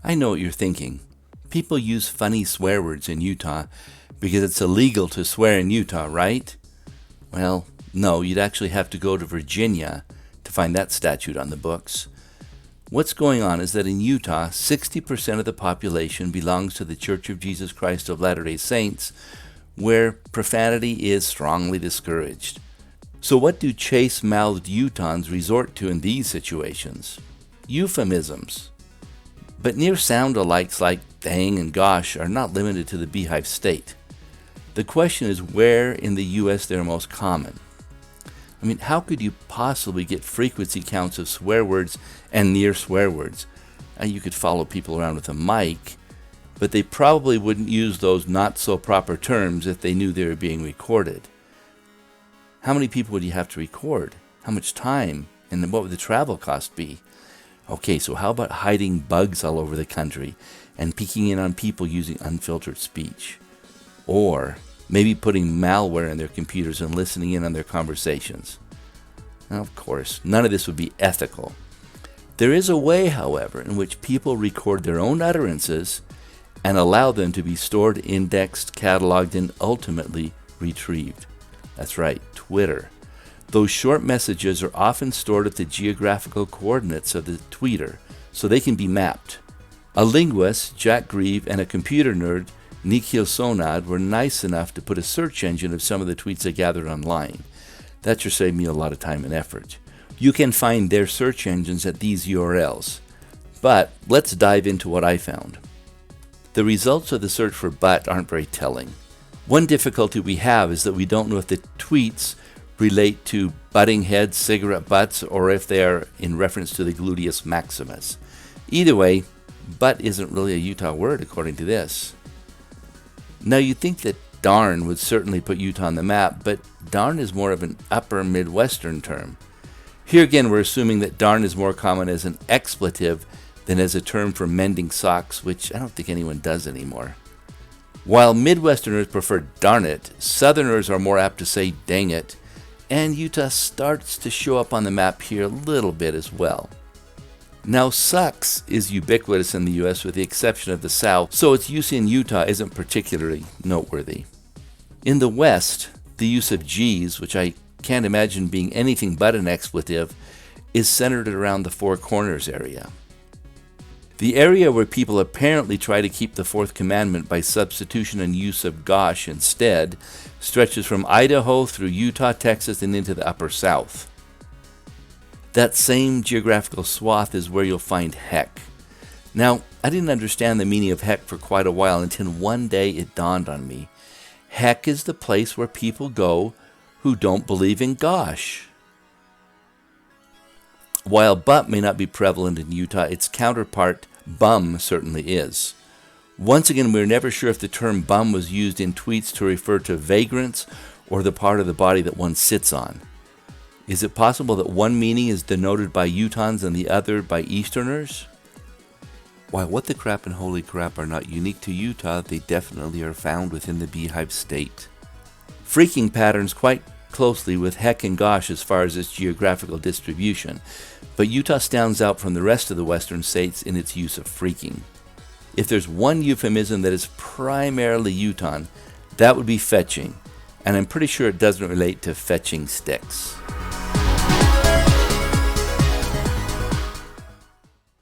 I know what you're thinking. People use funny swear words in Utah because it's illegal to swear in Utah, right? Well, no, you'd actually have to go to Virginia to find that statute on the books. What's going on is that in Utah, 60% of the population belongs to the Church of Jesus Christ of Latter-day Saints, where profanity is strongly discouraged. So what do chaste-mouthed Utahns resort to in these situations? Euphemisms. But near sound-alikes like dang and gosh are not limited to the Beehive State. The question is where in the U.S. they're most common. I mean, how could you possibly get frequency counts of swear words and near swear words? You could follow people around with a mic, but they probably wouldn't use those not-so-proper terms if they knew they were being recorded. How many people would you have to record? How much time? And what would the travel cost be? Okay, so how about hiding bugs all over the country and peeking in on people using unfiltered speech? Or maybe putting malware in their computers and listening in on their conversations. Now, of course, none of this would be ethical. There is a way, however, in which people record their own utterances and allow them to be stored, indexed, cataloged, and ultimately retrieved. That's right, Twitter. Those short messages are often stored at the geographical coordinates of the tweeter, so they can be mapped. A linguist, Jack Grieve, and a computer nerd, Nikhil Sonad, were nice enough to put a search engine of some of the tweets they gathered online. That sure saved me a lot of time and effort. You can find their search engines at these URLs. But let's dive into what I found. The results of the search for butt aren't very telling. One difficulty we have is that we don't know if the tweets relate to butting heads, cigarette butts, or if they are in reference to the gluteus maximus. Either way, butt isn't really a Utah word according to this. Now you'd think that darn would certainly put Utah on the map, but darn is more of an upper Midwestern term. Here again we're assuming that darn is more common as an expletive than as a term for mending socks, which I don't think anyone does anymore. While Midwesterners prefer darn it, Southerners are more apt to say dang it, and Utah starts to show up on the map here a little bit as well. Now, sucks is ubiquitous in the U.S. with the exception of the South, so its use in Utah isn't particularly noteworthy. In the West, the use of G's, which I can't imagine being anything but an expletive, is centered around the Four Corners area. The area where people apparently try to keep the fourth commandment by substitution and use of gosh instead stretches from Idaho through Utah, Texas, and into the upper South. That same geographical swath is where you'll find heck. Now, I didn't understand the meaning of heck for quite a while until one day it dawned on me. Heck is the place where people go who don't believe in gosh. While butt may not be prevalent in Utah, its counterpart, bum, certainly is. Once again, we're never sure if the term bum was used in tweets to refer to vagrants or the part of the body that one sits on. Is it possible that one meaning is denoted by Utahns and the other by Easterners? While what the crap and holy crap are not unique to Utah, they definitely are found within the Beehive State. Freaking patterns quite closely with heck and gosh as far as its geographical distribution, but Utah stands out from the rest of the western states in its use of freaking. If there's one euphemism that is primarily Utahn, that would be fetching, and I'm pretty sure it doesn't relate to fetching sticks.